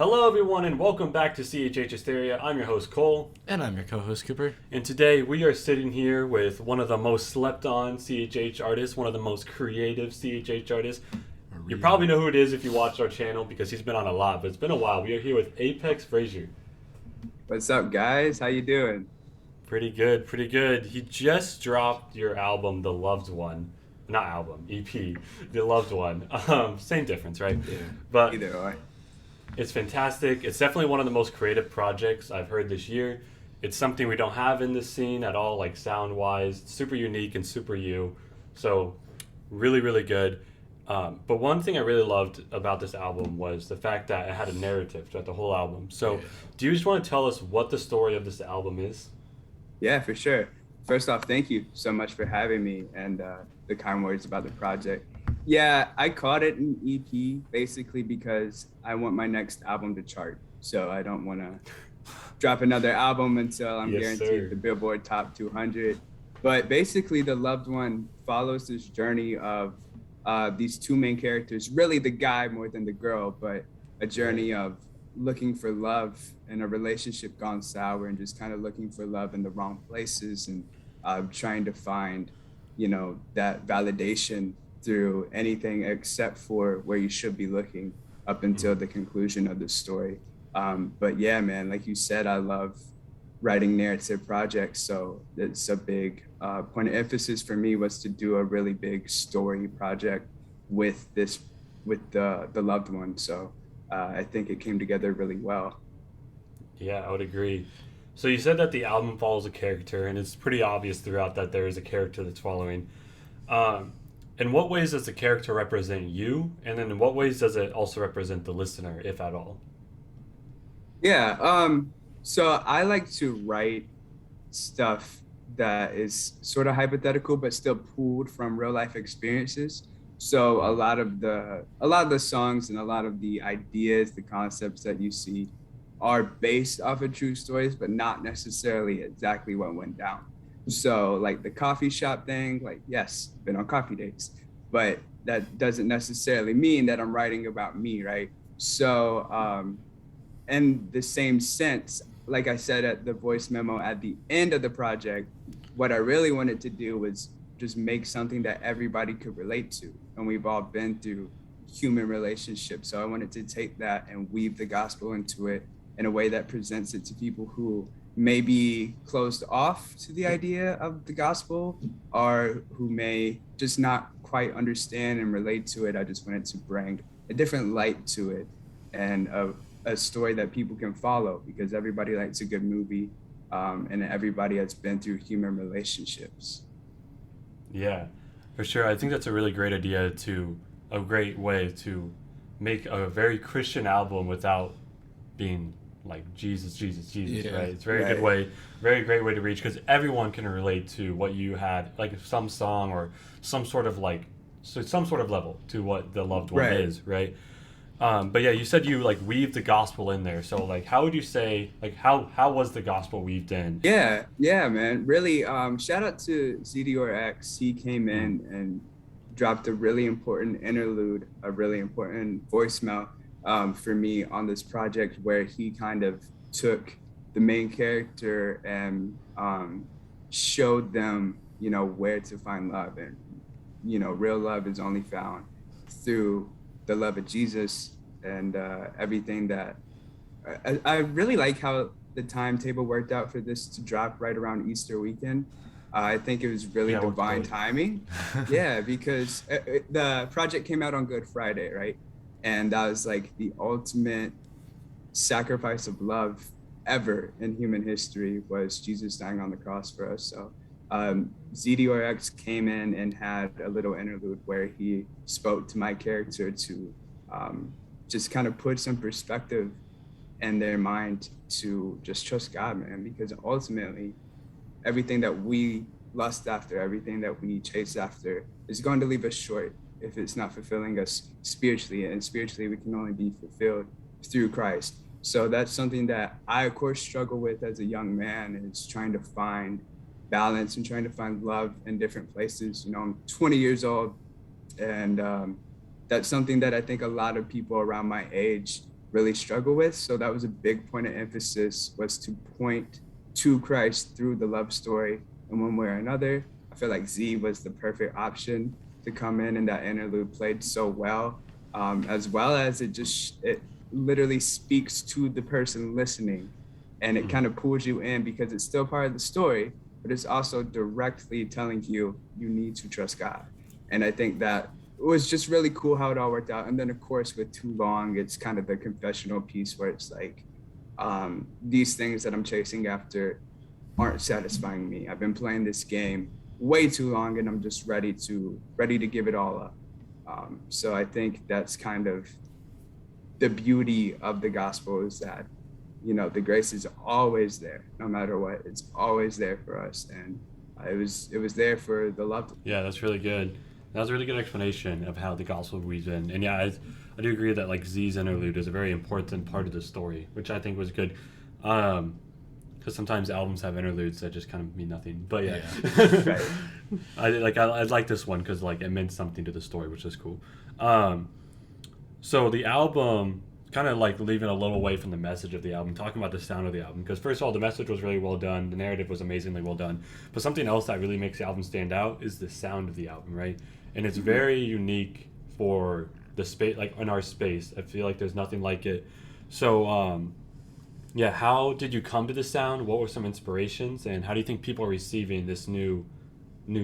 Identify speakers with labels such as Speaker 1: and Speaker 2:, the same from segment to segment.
Speaker 1: Hello, everyone, and welcome back to CHH Hysteria. I'm your host, Cole,
Speaker 2: And I'm your co-host Cooper.
Speaker 1: and today we are sitting here with one of the most slept on CHH artists, one of the most creative CHH artists. You
Speaker 2: Maria.
Speaker 1: probably know who it is if you watched our channel because he's been on a lot, but it's been a while. We are here with Apex Frazier.
Speaker 3: What's up, guys? How you doing?
Speaker 1: Pretty good, pretty good. He just dropped your album, The Loved One. Not album, EP, The Loved One. Same difference, right?
Speaker 2: Yeah.
Speaker 1: But
Speaker 3: Either or.
Speaker 1: it's fantastic. It's definitely one of the most creative projects I've heard this year. It's something we don't have in this scene at all, like sound wise. Super unique and super you. So, really, really good. But one thing I really loved about this album was the fact that it had a narrative throughout the whole album. So,
Speaker 2: Yeah.
Speaker 1: do you just want to tell us what the story of this album is?
Speaker 3: Yeah, for sure. First off, thank you so much for having me and the kind words about the project. Yeah, I called it an EP basically because I want my next album to chart. So I don't want to drop another album until I'm
Speaker 1: Yes,
Speaker 3: guaranteed
Speaker 1: sir.
Speaker 3: the Billboard Top 200. But basically, The Loved One follows this journey of these two main characters, really the guy more than the girl, but a journey of looking for love in a relationship gone sour and just kind of looking for love in the wrong places and trying to find, that validation through anything except for where you should be looking up until the conclusion of the story. But yeah, man, like you said, I love writing narrative projects. So it's a big point of emphasis for me was to do a really big story project with the loved one. So I think it came together really well.
Speaker 1: Yeah, I would agree. So, you said that the album follows a character, and it's pretty obvious throughout that there is a character that's following. Um, in what ways does the character represent you? And then in what ways does it also represent the listener, if at all?
Speaker 3: Yeah. So I like to write stuff that is sort of hypothetical but still pulled from real life experiences. So a lot of the songs and a lot of the ideas, the concepts that you see are based off of true stories, but not necessarily exactly what went down. So like the coffee shop thing, like yes, been on coffee dates, but that doesn't necessarily mean that I'm writing about me, right? So in the same sense, like I said at the voice memo at the end of the project, what I really wanted to do was just make something that everybody could relate to. And we've all been through human relationships. So I wanted to take that and weave the gospel into it in a way that presents it to people who may be closed off to the idea of the gospel or who may just not quite understand and relate to it. I just wanted to bring a different light to it and a story that people can follow because everybody likes a good movie and everybody has been through human relationships.
Speaker 1: Yeah, for sure. I think that's a really great idea a great way to make a very Christian album without being like Jesus, Jesus, Jesus,
Speaker 2: Yeah.
Speaker 1: right? It's a very good
Speaker 3: Right.
Speaker 1: way, very great way to reach because everyone can relate to what you had, like some song or some sort of like, so some sort of level to what the loved one
Speaker 3: Right.
Speaker 1: is, right? But yeah, you said you like weave the gospel in there. So like, how would you say like how was the gospel weaved in?
Speaker 3: Yeah, man. Really, shout out to ZDORX. He came
Speaker 1: Mm.
Speaker 3: in and dropped a really important interlude, a really important voicemail for me on this project where he kind of took the main character and showed them, where to find love. And, real love is only found through the love of Jesus and everything that I really like how the timetable worked out for this to drop right around Easter weekend. I think it was really
Speaker 1: Yeah, it worked
Speaker 3: divine
Speaker 1: great.
Speaker 3: timing. Yeah, because the project came out on Good Friday, right? And that was like the ultimate sacrifice of love ever in human history was Jesus dying on the cross for us. So ZDRX came in and had a little interlude where he spoke to my character to just kind of put some perspective in their mind to just trust God, man, because ultimately everything that we lust after, everything that we chase after is going to leave us short if it's not fulfilling us spiritually. And spiritually, we can only be fulfilled through Christ. So that's something that I, of course, struggle with as a young man is trying to find balance and trying to find love in different places. I'm 20 years old and that's something that I think a lot of people around my age really struggle with. So that was a big point of emphasis, was to point to Christ through the love story in one way or another. I feel like Z was the perfect option to come in, and that interlude played so well as it literally speaks to the person listening, and it kind of pulls you in because it's still part of the story, but it's also directly telling you you need to trust God. And I think that it was just really cool how it all worked out. And then of course with Too Long, it's kind of the confessional piece where it's like, these things that I'm chasing after aren't satisfying me. I've been playing this game way too long, and I'm just ready to give it all up. So I think that's kind of the beauty of the gospel, is that, you know, the grace is always there, no matter what. It's always there for us, and it was there for the loved.
Speaker 1: Yeah, that's really good. That was a really good explanation of how the gospel weaves in. And yeah, I do agree that like Z's interlude is a very important part of the story, which I think was good. Because sometimes albums have interludes that just kind of mean nothing. But yeah,
Speaker 3: Right.
Speaker 1: I like this one because like it meant something to the story, which is cool. So the album, kind of like leaving a little away from the message of the album, talking about the sound of the album. Because first of all, the message was really well done. The narrative was amazingly well done. But something else that really makes the album stand out is the sound of the album, right? And it's very unique for the space, like in our space. I feel like there's nothing like it. So, yeah, how did you come to the sound? What were some inspirations? And how do you think people are receiving this new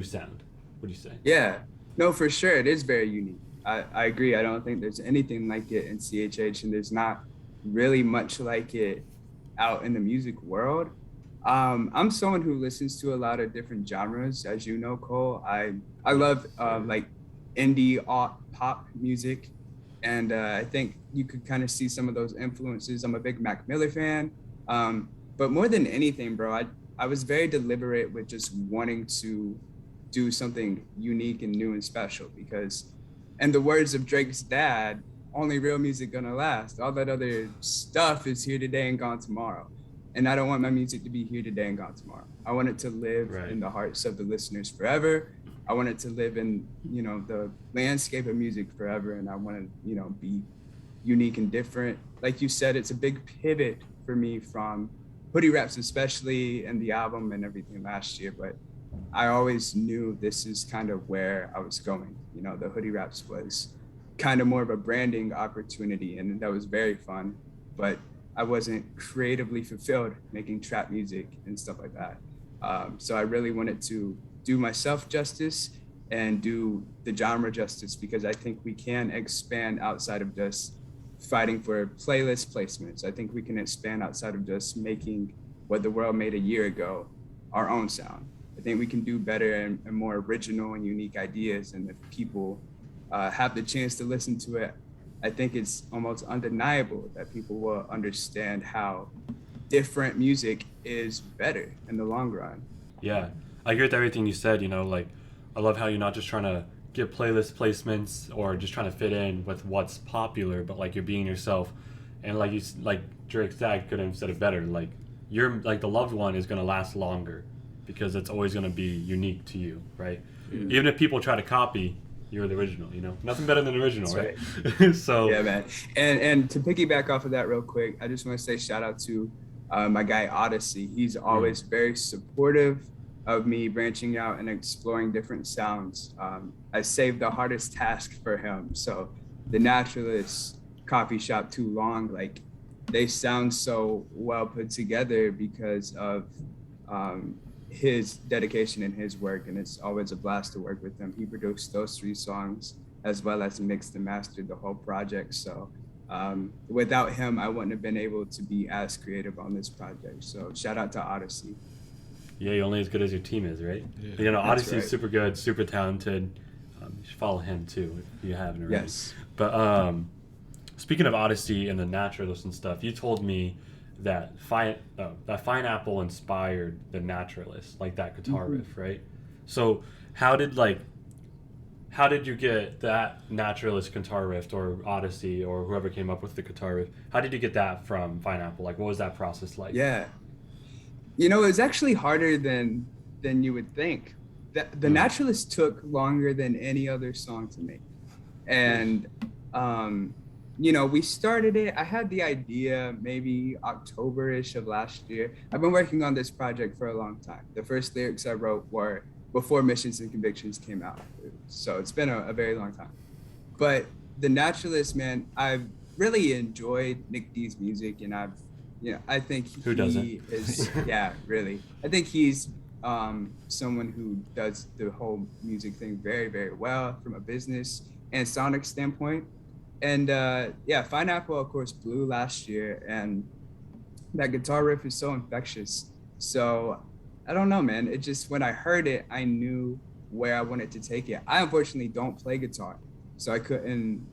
Speaker 1: sound? What do you say?
Speaker 3: Yeah, no, for sure. It is very unique. I agree. I don't think there's anything like it in CHH, and there's not really much like it out in the music world. I'm someone who listens to a lot of different genres, as you know, Cole. I love like indie pop music, and I think you could kind of see some of those influences. I'm a big Mac Miller fan, but more than anything, bro, I was very deliberate with just wanting to do something unique and new and special, because, in the words of Drake's dad, only real music gonna last. All that other stuff is here today and gone tomorrow. And I don't want my music to be here today and gone tomorrow. I want it to live in the hearts of the listeners forever. I want it to live in, you know, the landscape of music forever. And I want to, you know, be unique and different. Like you said, it's a big pivot for me from hoodie raps, especially, and the album and everything last year. But I always knew this is kind of where I was going. You know, the hoodie raps was kind of more of a branding opportunity, and that was very fun. But I wasn't creatively fulfilled making trap music and stuff like that. So I really wanted to do myself justice and do the genre justice, because I think we can expand outside of just fighting for playlist placements. I think we can expand outside of just making what the world made a year ago our own sound. I think we can do better and more original and unique ideas. And if people have the chance to listen to it, I think it's almost undeniable that people will understand how different music is better in the long run.
Speaker 1: Yeah, I agree with everything you said. You know, like, I love how you're not just trying to get playlist placements or just trying to fit in with what's popular, but like you're being yourself. And like Drake's dad could have said it better. Like, you're like, the loved one is gonna last longer because it's always gonna be unique to you, right? Mm-hmm. Even if people try to copy, you're the original. You know, nothing better than the original, right? So
Speaker 3: yeah, man. And to piggyback off of that real quick, I just want to say shout out to my guy Odyssey. He's always very supportive of me branching out and exploring different sounds. I saved the hardest task for him. So the Naturalist, Coffee Shop, Too Long, like, they sound so well put together because of his dedication and his work, and it's always a blast to work with him. He produced those 3 songs as well as mixed and mastered the whole project. So without him, I wouldn't have been able to be as creative on this project. So shout out to Odyssey.
Speaker 1: Yeah, you're only as good as your team is, right? Yeah. You know, Odyssey is super good, super talented. You should follow him too if you haven't already.
Speaker 3: Yes.
Speaker 1: But speaking of Odyssey and the Naturalist and stuff, you told me that Pineapple inspired the Naturalist, like that guitar riff, right? So how did you get that Naturalist guitar riff, or Odyssey, or whoever came up with the guitar riff? How did you get that from Pineapple? Like, what was that process like?
Speaker 3: Yeah, you know, it was actually harder than you would think. The Naturalist took longer than any other song to make, and we started it. I had the idea maybe October-ish of last year. I've been working on this project for a long time. The first lyrics I wrote were before Missions and Convictions came out. So it's been a very long time. But The Naturalist, man, I've really enjoyed Nick D's music, and I think
Speaker 1: Who doesn't?
Speaker 3: he is, yeah, really. I think he's someone who does the whole music thing very, very well from a business and sonic standpoint. And yeah, Fine Apple, of course, blew last year, and that guitar riff is so infectious. So I don't know, man. It just, when I heard it, I knew where I wanted to take it. I unfortunately don't play guitar, so I couldn't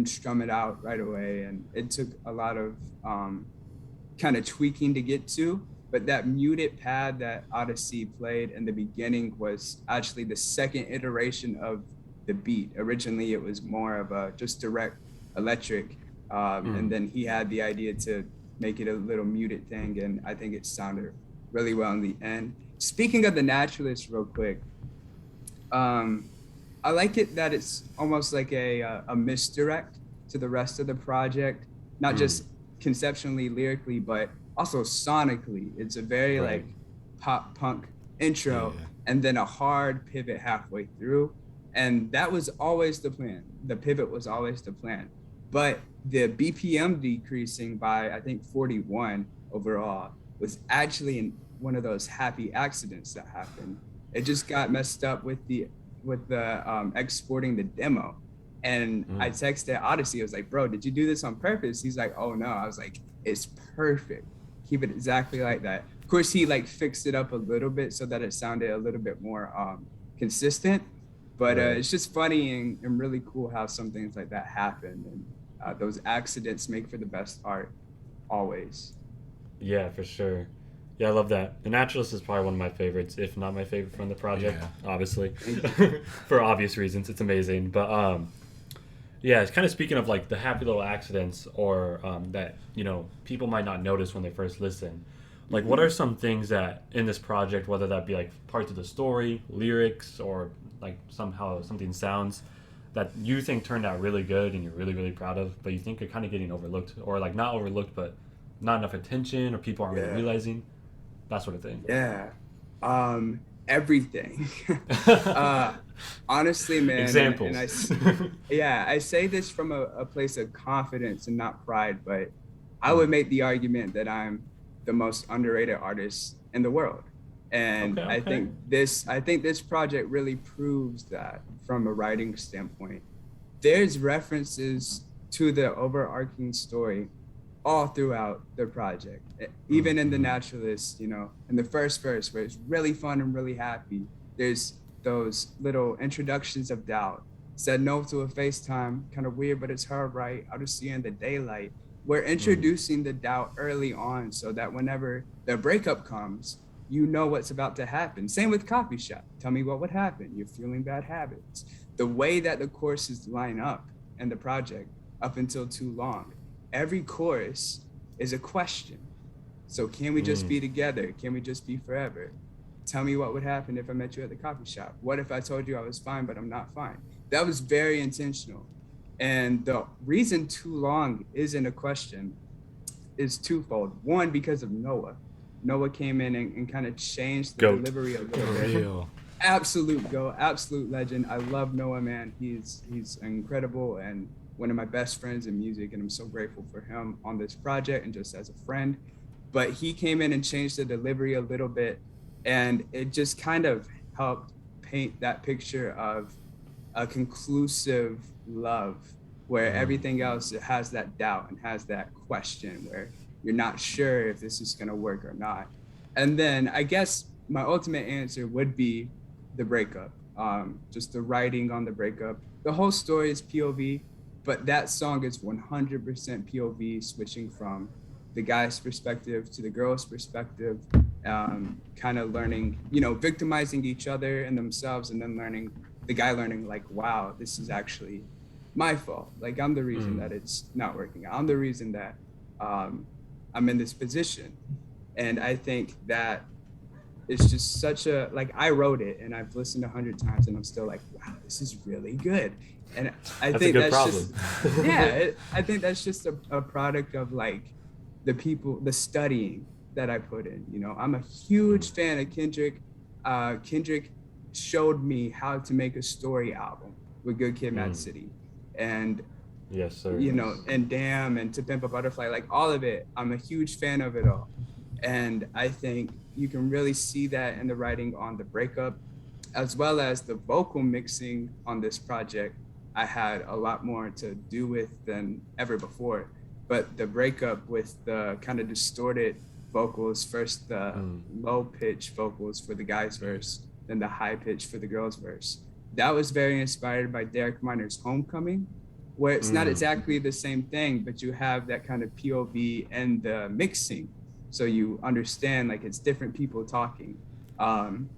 Speaker 3: strum it out right away, and it took a lot of kind of tweaking to get to. But that muted pad that Odyssey played in the beginning was actually the second iteration of the beat. Originally, it was more of a just direct electric, and then he had the idea to make it a little muted thing, and I think it sounded really well in the end. Speaking of The Naturalist, real quick, I like it that it's almost like a misdirect to the rest of the project, not
Speaker 1: Mm.
Speaker 3: just conceptually, lyrically, but also sonically. It's a very
Speaker 1: Right.
Speaker 3: like pop punk intro,
Speaker 2: Yeah.
Speaker 3: and then a hard pivot halfway through. And that was always the plan. The pivot was always the plan. But the BPM decreasing by, I think, 41 overall was actually one of those happy accidents that happened. It just got messed up with the exporting the demo. And I texted Odyssey. I was like, bro, did you do this on purpose? He's like, oh no. I was like, it's perfect. Keep it exactly like that. Of course, he like fixed it up a little bit so that it sounded a little bit more consistent. But
Speaker 1: Right.
Speaker 3: it's just funny and really cool how some things like that happen. And those accidents make for the best art, always.
Speaker 1: Yeah, for sure. Yeah, I love that. The Naturalist is probably one of my favorites, if not my favorite from the project,
Speaker 2: Yeah.
Speaker 1: obviously. For obvious reasons. It's amazing. But yeah, it's kind of speaking of like the happy little accidents or that, people might not notice when they first listen. Like, what are some things that in this project, whether that be like parts of the story, lyrics, or like somehow something sounds that you think turned out really good and you're really, really proud of, but you think are kind of getting overlooked, or like not overlooked, but not enough attention, or people aren't really
Speaker 3: Yeah.
Speaker 1: realizing that sort of thing?
Speaker 3: Yeah. Everything. uh, honestly, man.
Speaker 1: Examples.
Speaker 3: Yeah, I say this from a place of confidence and not pride, but I would make the argument that I'm the most underrated artist in the world. And
Speaker 1: Okay,
Speaker 3: I
Speaker 1: okay.
Speaker 3: think this project really proves that from a writing standpoint. There's references to the overarching story all throughout the project. Even in The Naturalist, in the first verse where it's really fun and really happy, there's those little introductions of doubt. Said no to a FaceTime, kind of weird, but it's her, right? I'll just see you in the daylight. We're introducing the doubt early on so that whenever the breakup comes, you know what's about to happen. Same with Coffee Shop. Tell me what would happen. You're feeling bad habits. The way that the courses line up in the project up until Too Long, every chorus is a question. So can we just be together? Can we just be forever? Tell me what would happen if I met you at the coffee shop. What if I told you I was fine, but I'm not fine? That was very intentional. And the reason Too Long isn't a question is twofold. One, because of Noah. Noah came in and kind of changed the
Speaker 1: Goat.
Speaker 3: delivery a little bit.
Speaker 2: Real.
Speaker 3: Absolute go, absolute legend. I love Noah, man. He's incredible and one of my best friends in music, and I'm so grateful for him on this project and just as a friend. But he came in and changed the delivery a little bit, and it just kind of helped paint that picture of a conclusive love where everything else has that doubt and has that question where you're not sure if this is going to work or not. And then I guess my ultimate answer would be the breakup, just the writing on the breakup. The whole story is POV, but that song is 100% POV, switching from the guy's perspective to the girl's perspective, kind of learning, victimizing each other and themselves, and then the guy learning like, wow, this is actually my fault. Like, I'm the reason that it's not working. I'm the reason that I'm in this position. And I think that it's just such a, like, I wrote it and I've listened 100 times and I'm still like, wow, this is really good. And I
Speaker 1: That's a
Speaker 3: think
Speaker 1: good
Speaker 3: that's
Speaker 1: problem.
Speaker 3: just, yeah, I think that's just a product of like the people, the studying that I put in. You know, I'm a
Speaker 1: Mm.
Speaker 3: huge fan of Kendrick. Kendrick showed me how to make a story album with Good Kid, Mad
Speaker 1: Mm.
Speaker 3: City, and
Speaker 1: Yes, sir.
Speaker 3: you know, and Damn, and To Pimp a Butterfly, like all of it. I'm a huge fan of it all, and I think you can really see that in the writing on The Breakup, as well as the vocal mixing on this project. I had a lot more to do with than ever before. But The Breakup, with the kind of distorted vocals, first the
Speaker 1: Mm.
Speaker 3: low pitch vocals for the guy's verse, then the high pitch for the girl's verse. That was very inspired by Derek Miner's Homecoming, where it's not
Speaker 1: Mm.
Speaker 3: exactly the same thing, but you have that kind of POV and the mixing. So you understand like it's different people talking. Um,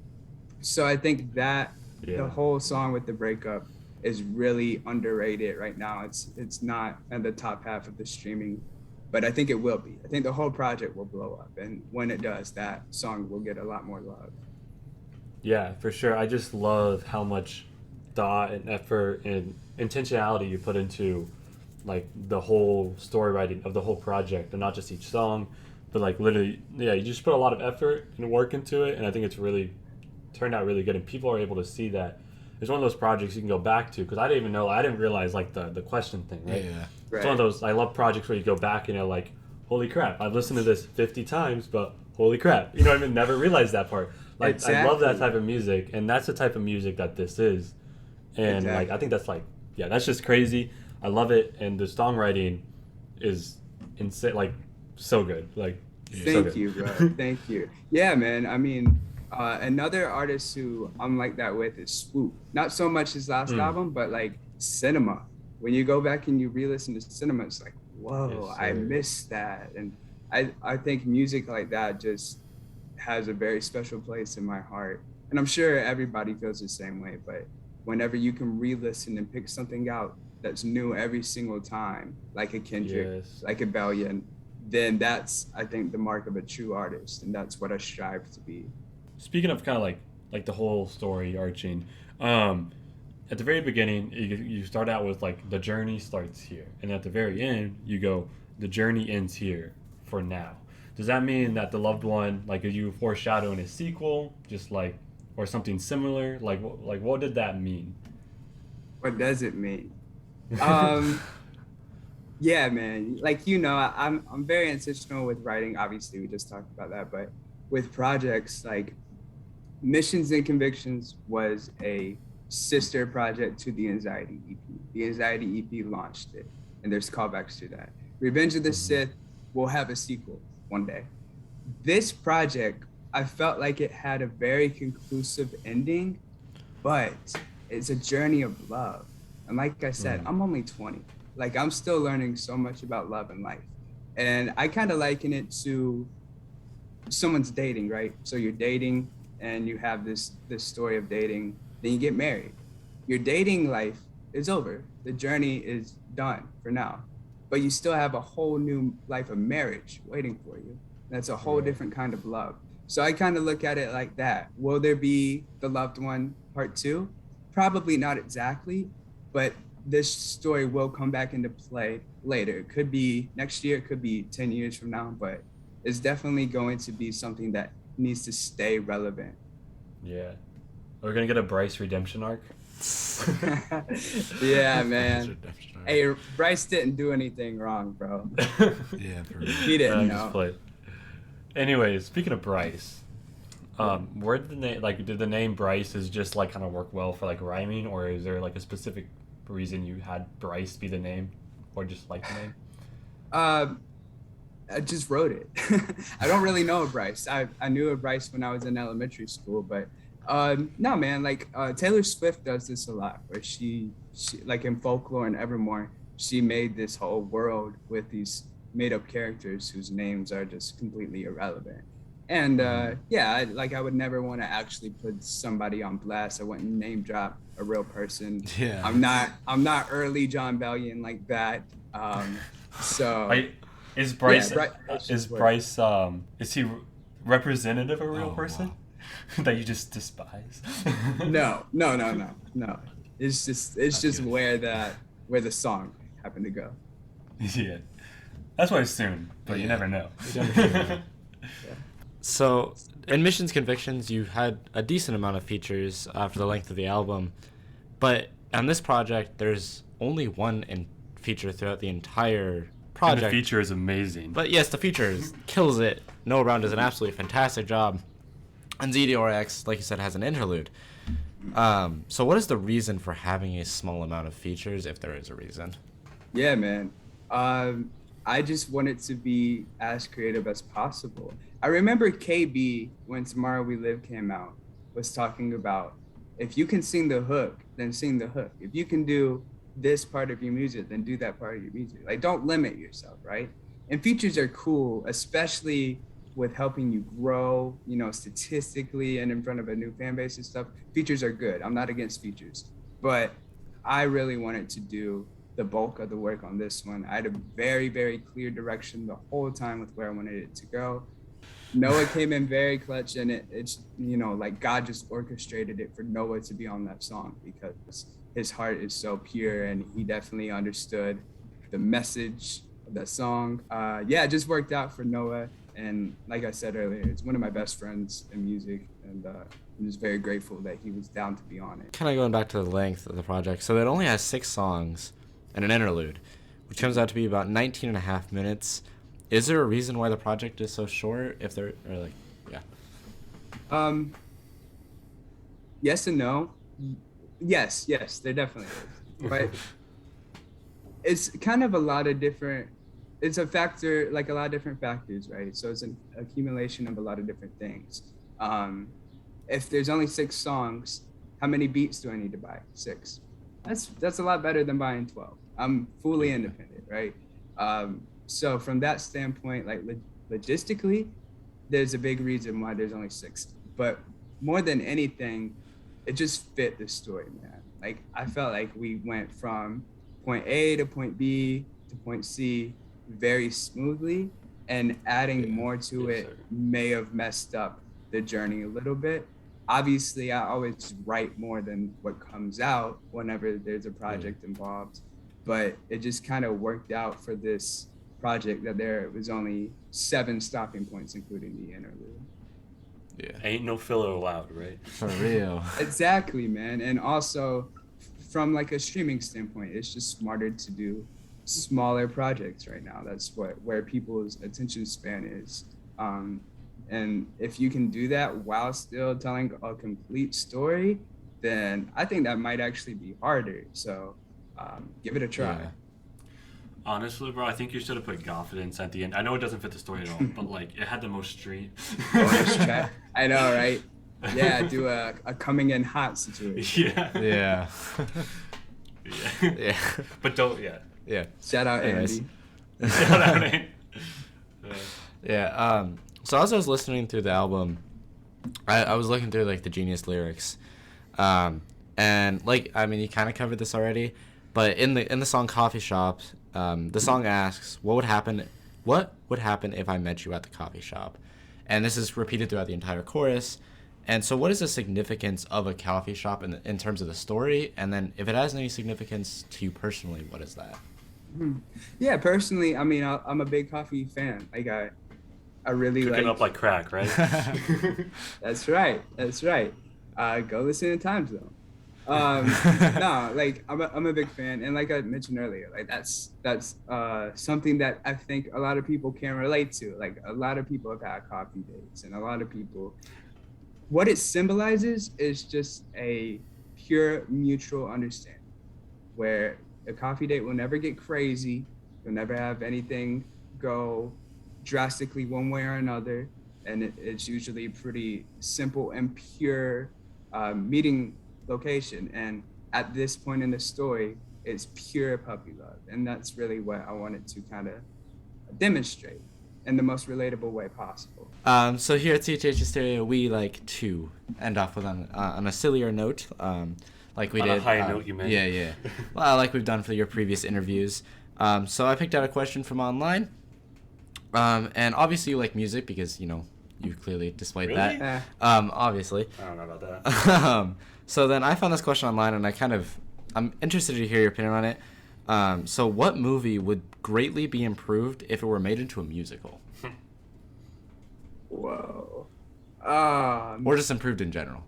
Speaker 3: so I think that the
Speaker 1: Yeah.
Speaker 3: whole song with The Breakup is really underrated right now. It's not in the top half of the streaming, but I think it will be. I think the whole project will blow up, and when it does, that song will get a lot more love.
Speaker 1: Yeah, for sure. I just love how much thought and effort and intentionality you put into like the whole story writing of the whole project, and not just each song, but like literally, yeah, you just put a lot of effort and work into it, and I think it's really turned out really good, and people are able to see that. It's one of those projects you can go back to because I didn't even know, I didn't realize like the question thing, right?
Speaker 2: Yeah.
Speaker 1: It's one of
Speaker 3: Right.
Speaker 1: those, I love projects where you go back and you're like, holy crap, I've listened to this 50 times, but holy crap, you know what I mean? Never realized that part. Like I love that
Speaker 3: Exactly.
Speaker 1: type of music, and that's the type of music that this is, and like I
Speaker 3: Exactly.
Speaker 1: think that's like, yeah, that's just crazy. I love it, and the songwriting is insane, like so good, like
Speaker 2: Yeah.
Speaker 1: so
Speaker 3: Thank
Speaker 1: good.
Speaker 3: you, bro. Thank you. Yeah, man. I mean, another artist who I'm like that with is Swoop. Not so much his last
Speaker 1: Mm.
Speaker 3: album, but like Cinema. When you go back and you re-listen to Cinema, it's like,
Speaker 1: Yes,
Speaker 3: whoa, I
Speaker 1: sir.
Speaker 3: missed that. And I think music like that just has a very special place in my heart. And I'm sure everybody feels the same way. But whenever you can re-listen and pick something out that's new every single time, like a Kendrick,
Speaker 1: Yes.
Speaker 3: like a Bellion, then that's, I think, the mark of a true artist, and that's what I strive to be.
Speaker 1: Speaking of kind of like the whole story arching, um, at the very beginning you start out with like the journey starts here, and at the very end you go the journey ends here for now. Does that mean that the loved one, like, are you foreshadowing a sequel, just like, or something similar? Like what did that mean?
Speaker 3: What does it mean? Um, yeah, man. Like, you know, I'm very intentional with writing. Obviously, we just talked about that, but with projects like Missions and Convictions was a sister project to the Anxiety EP. The Anxiety EP launched it, and there's callbacks to that. Revenge of the
Speaker 1: Mhm.
Speaker 3: Sith will have a sequel one day. This project, I felt like it had a very conclusive ending, but it's a journey of love. And like I said,
Speaker 1: Mm.
Speaker 3: I'm only 20. Like, I'm still learning so much about love and life. And I kind of liken it to someone's dating, right? So you're dating and you have this story of dating, then you get married. Your dating life is over. The journey is done for now. But you still have a whole new life of marriage waiting for you. That's a whole
Speaker 1: Right.
Speaker 3: different kind of love. So I kind of look at it like that. Will there be the loved one part two? Probably not exactly, but this story will come back into play later. It could be next year, it could be 10 years from now, but is definitely going to be something that needs to stay relevant.
Speaker 1: Yeah. Are we gonna get a Bryce redemption arc?
Speaker 3: Yeah,
Speaker 2: Bryce
Speaker 3: man.
Speaker 2: Redemption Arc.
Speaker 3: Hey, Bryce didn't do anything wrong, bro.
Speaker 2: Yeah, for real.
Speaker 3: He didn't
Speaker 1: I'm just
Speaker 3: know.
Speaker 1: playing. Anyways, speaking of Bryce,
Speaker 3: Yeah.
Speaker 1: where did the name, like, did the name Bryce is just like kind of work well for like rhyming, or is there like a specific reason you had Bryce be the name, or just like the name?
Speaker 3: Uh, I just wrote it. I don't really know a Bryce. I knew a Bryce when I was in elementary school, but no, man. Like Taylor Swift does this a lot, where she like in Folklore and Evermore, she made this whole world with these made up characters whose names are just completely irrelevant. And
Speaker 1: Mm-hmm.
Speaker 3: yeah, I would never want to actually put somebody on blast. I wouldn't name drop a real person.
Speaker 2: Yeah.
Speaker 3: I'm not early John Bellion like that. So
Speaker 1: I is
Speaker 3: yeah,
Speaker 1: Bryce
Speaker 3: Bryce
Speaker 1: is
Speaker 3: just work.
Speaker 1: Bryce is he representative of a real
Speaker 2: Oh
Speaker 1: person?
Speaker 2: wow.
Speaker 1: that you just despise?
Speaker 3: No. It's
Speaker 1: That's
Speaker 3: just
Speaker 1: good.
Speaker 3: where the song happened to go.
Speaker 1: Yeah, that's what I assumed, but you
Speaker 2: Yeah.
Speaker 1: never know.
Speaker 2: You never know.
Speaker 3: Yeah.
Speaker 2: So, in Missions Convictions, you had a decent amount of features for the length of the album, but on this project, there's only one feature throughout the entire
Speaker 1: And
Speaker 2: project.
Speaker 1: the feature is amazing.
Speaker 2: But yes, the feature kills it. Noah Brown does an absolutely fantastic job. And ZDRX, like you said, has an interlude. So what is the reason for having a small amount of features, if there is a reason?
Speaker 3: Yeah, man. I just want it to be as creative as possible. I remember KB, when Tomorrow We Live came out, was talking about, if you can sing the hook, then sing the hook. If you can do this part of your music, then do that part of your music. Like, don't limit yourself, right? And features are cool, especially with helping you grow, statistically and in front of a new fan base and stuff. Features are good. I'm not against features, but I really wanted to do the bulk of the work on this one. I had a very, very clear direction the whole time with where I wanted it to go. Noah came in very clutch, and it's like God just orchestrated it for Noah to be on that song, because his heart is so pure, and he definitely understood the message of that song. Yeah, it just worked out for Noah, and like I said earlier, it's one of my best friends in music, and I'm just very grateful that he was down to be on it.
Speaker 2: Kind of going back to the length of the project, so it only has 6 songs and an interlude, which comes out to be about 19 and a half minutes. Is there a reason why the project is so short? If there are
Speaker 3: Yes and no. Yes, there definitely is. But it's kind of a lot of different, it's a factor, like a lot of different factors, right? So it's an accumulation of a lot of different things. If there's only 6 songs, how many beats do I need to buy? 6. That's a lot better than buying 12. I'm fully independent, right? So from that standpoint, like logistically, there's a big reason why there's only 6. But more than anything, it just fit the story, man. Like, I felt like we went from point A to point B to point C very smoothly, and adding more to it may have messed up the journey a little bit. Obviously, I always write more than what comes out whenever there's a project involved, but it just kind of worked out for this project that there was only 7 stopping points, including the interlude.
Speaker 2: Yeah.
Speaker 1: Ain't no filler allowed, right?
Speaker 2: For real.
Speaker 3: Exactly, man. And also, from like a streaming standpoint, it's just smarter to do smaller projects right now. That's where people's attention span is. And if you can do that while still telling a complete story, then I think that might actually be harder. So give it a try.
Speaker 2: Yeah.
Speaker 1: Honestly, bro, I think you should have put confidence at the end. I know it doesn't fit the story at all, but like it had the most stream.
Speaker 3: I know, right? Yeah, do a coming in hot situation.
Speaker 1: Yeah.
Speaker 2: Yeah.
Speaker 1: Yeah.
Speaker 2: Yeah.
Speaker 1: But don't. Yeah.
Speaker 2: Yeah.
Speaker 3: Shout out
Speaker 2: Anyways.
Speaker 3: Andy.
Speaker 1: Shout out, Nate.
Speaker 2: Yeah. So as I was listening through the album, I was looking through like the Genius lyrics, and like, I mean, you kind of covered this already, but in the song Coffee Shop, the song asks, what would happen if I met you at the coffee shop? And this is repeated throughout the entire chorus. And so what is the significance of a coffee shop in terms of the story? And then if it has any significance to you personally, what is that?
Speaker 3: Yeah, personally, I mean, I'm a big coffee fan. Like, I really
Speaker 1: Cooking
Speaker 3: like.
Speaker 1: up like crack, right?
Speaker 3: That's right. Go listen to Time Zone. No, like I'm a big fan, and like I mentioned earlier, like that's something that I think a lot of people can relate to. Like, a lot of people have had coffee dates, and a lot of people, what it symbolizes is just a pure mutual understanding, where a coffee date will never get crazy, you'll never have anything go drastically one way or another, and it's usually pretty simple and pure meeting location. And at this point in the story, it's pure puppy love, and that's really what I wanted to kind of demonstrate in the most relatable way possible.
Speaker 2: So here at CHH Stereo, we like to end off with on a sillier note, like we
Speaker 1: On
Speaker 2: did.
Speaker 1: a high note, you meant.
Speaker 2: Yeah. Well, like we've done for your previous interviews. So I picked out a question from online. And obviously you like music because, you've clearly displayed
Speaker 1: Really?
Speaker 2: that.
Speaker 3: Eh.
Speaker 2: Obviously.
Speaker 1: I don't know about that.
Speaker 2: So then I found this question online, and I'm interested to hear your opinion on it. So what movie would greatly be improved if it were made into a musical?
Speaker 3: Whoa.
Speaker 2: Or just improved in general?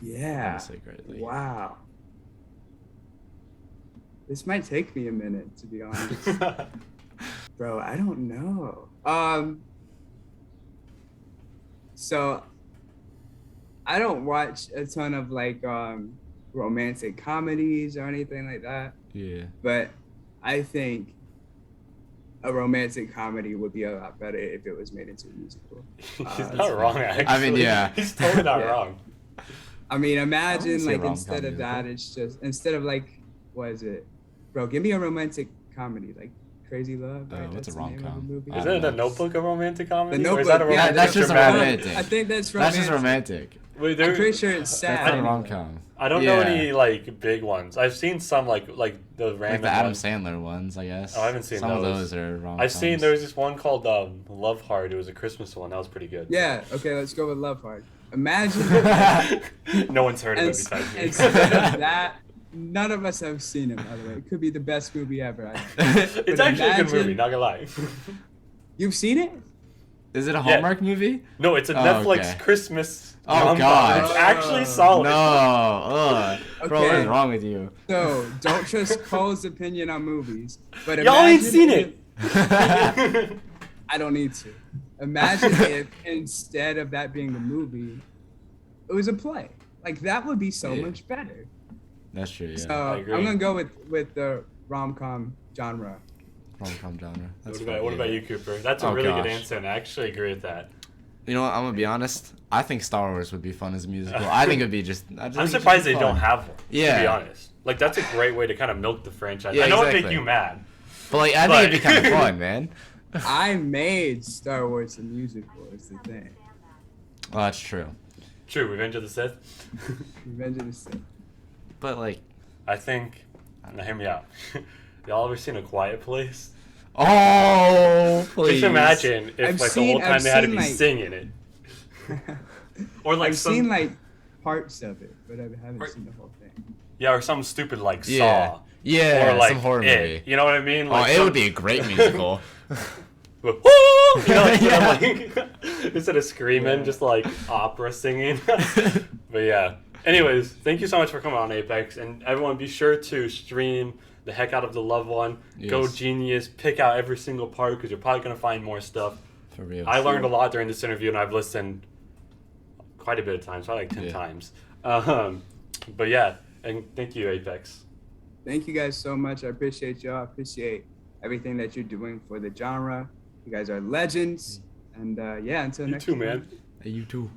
Speaker 3: Yeah.
Speaker 2: Honestly, greatly.
Speaker 3: Wow. This might take me a minute, to be honest. Bro, I don't know. So I don't watch a ton of like romantic comedies or anything like that,
Speaker 2: Yeah.
Speaker 3: but I think a romantic comedy would be a lot better if it was made into a musical.
Speaker 1: He's not wrong, actually.
Speaker 2: I mean, yeah.
Speaker 1: He's totally not
Speaker 3: Yeah.
Speaker 1: wrong.
Speaker 3: I mean,
Speaker 2: I
Speaker 3: imagine
Speaker 2: wouldn't say
Speaker 3: like
Speaker 2: rom-com
Speaker 3: instead of that,
Speaker 2: musical.
Speaker 3: it's just instead of like, what is it, bro? Give me a romantic comedy like Crazy Love. Right?
Speaker 2: What's
Speaker 3: That's
Speaker 2: a
Speaker 3: the name of the
Speaker 2: rom-com?
Speaker 3: movie.
Speaker 2: I
Speaker 1: Isn't
Speaker 2: don't
Speaker 1: it The
Speaker 2: know.
Speaker 1: Notebook a romantic comedy?
Speaker 3: The
Speaker 1: Or is that a
Speaker 3: Notebook, yeah,
Speaker 1: romantic
Speaker 2: that's just a
Speaker 1: dramatic?
Speaker 2: romantic.
Speaker 3: I think that's
Speaker 2: That's
Speaker 3: romantic.
Speaker 2: just romantic.
Speaker 1: Wait,
Speaker 3: I'm
Speaker 1: there,
Speaker 3: pretty sure it's sad.
Speaker 2: That's not a
Speaker 3: anyway.
Speaker 2: rom-com.
Speaker 1: I don't know
Speaker 2: Yeah.
Speaker 1: any like big ones. I've seen some like the
Speaker 2: Like
Speaker 1: random
Speaker 2: the Adam
Speaker 1: ones.
Speaker 2: Sandler ones, I guess.
Speaker 1: Oh, I haven't seen
Speaker 2: Some of
Speaker 1: those.
Speaker 2: those are rom-coms.
Speaker 1: I've seen there was this one called Love Hard. It was a Christmas one. That was pretty good.
Speaker 3: Yeah. Okay, let's go with Love Hard. Imagine.
Speaker 1: No one's heard of it
Speaker 3: and,
Speaker 1: besides me.
Speaker 3: instead of that, none of us have seen it. By the way, it could be the best movie ever. I think.
Speaker 1: It's
Speaker 3: But
Speaker 1: actually a good
Speaker 3: imagine-
Speaker 1: movie. Not gonna lie.
Speaker 3: You've seen it?
Speaker 2: Is it a
Speaker 1: Yeah.
Speaker 2: Hallmark movie?
Speaker 1: No, it's a
Speaker 2: Oh,
Speaker 1: Netflix
Speaker 2: okay.
Speaker 1: Christmas.
Speaker 2: Oh,
Speaker 1: rom-com.
Speaker 2: God.
Speaker 1: It's actually solid.
Speaker 2: No. Ugh. Bro, what
Speaker 3: Okay.
Speaker 2: is wrong with you?
Speaker 3: So don't trust Cole's opinion on movies. But
Speaker 1: Y'all ain't
Speaker 3: imagine
Speaker 1: seen
Speaker 3: if-
Speaker 1: it.
Speaker 3: I don't need to. Imagine if instead of that being the movie, it was a play. Like that would be so
Speaker 2: Yeah.
Speaker 3: much better.
Speaker 2: That's true, yeah.
Speaker 3: So
Speaker 1: I
Speaker 3: I'm
Speaker 1: agree.
Speaker 3: gonna go with the rom-com genre.
Speaker 2: Rom-com genre. That's
Speaker 1: What
Speaker 2: fine,
Speaker 1: about
Speaker 2: yeah.
Speaker 1: you, Cooper? That's a
Speaker 2: Oh,
Speaker 1: really good
Speaker 2: gosh.
Speaker 1: answer, and I actually agree with that.
Speaker 2: You know what? I'm gonna be honest. I think Star Wars would be fun as a musical. I think it'd be just.
Speaker 1: I'm surprised they don't have one. To be
Speaker 2: Yeah.
Speaker 1: honest, like that's a great way to kind of milk the franchise.
Speaker 2: Yeah,
Speaker 1: I know it'd
Speaker 2: exactly.
Speaker 1: make you mad.
Speaker 2: But like, I think it'd be
Speaker 1: But-
Speaker 2: kind of fun, man.
Speaker 3: I made Star Wars a musical. Is the thing.
Speaker 2: Oh, that's true.
Speaker 1: True, Revenge of the Sith.
Speaker 3: Revenge of the Sith.
Speaker 2: But like,
Speaker 1: I think. Now hear me out. Y'all ever seen A Quiet Place?
Speaker 2: oh, please.
Speaker 1: Just imagine if
Speaker 3: I've
Speaker 1: like
Speaker 3: seen-
Speaker 1: the whole time
Speaker 3: I've
Speaker 1: they had to
Speaker 3: seen,
Speaker 1: be
Speaker 3: like-
Speaker 1: singing it, or like
Speaker 3: I've
Speaker 1: some
Speaker 3: seen like parts of it, but I haven't
Speaker 1: Or-
Speaker 3: seen the whole thing.
Speaker 1: yeah, or some stupid like
Speaker 2: Yeah.
Speaker 1: Saw,
Speaker 2: Yeah,
Speaker 1: or like
Speaker 2: some horror
Speaker 1: It.
Speaker 2: movie.
Speaker 1: You know what I mean?
Speaker 2: Oh,
Speaker 1: Like
Speaker 2: it
Speaker 1: some-
Speaker 2: would be a great musical.
Speaker 1: Woo! You know, like,
Speaker 2: Yeah.
Speaker 1: like, instead of screaming,
Speaker 3: Yeah.
Speaker 1: just like opera singing. But yeah. Anyways, thank you so much for coming on Apex, and everyone be sure to stream the heck out of the Love One. Go
Speaker 2: Yes.
Speaker 1: genius, pick out every single part because you're probably gonna find more stuff.
Speaker 2: For real.
Speaker 1: I learned a lot during this interview, and I've listened quite a bit of times, probably like 10
Speaker 2: Yeah.
Speaker 1: times. But yeah, and thank you, Apex.
Speaker 3: Thank you guys so much. I appreciate y'all. I appreciate everything that you're doing for the genre. You guys are legends. And yeah, until
Speaker 1: You
Speaker 3: next
Speaker 1: too,
Speaker 3: time.
Speaker 1: man.
Speaker 2: Hey, you too.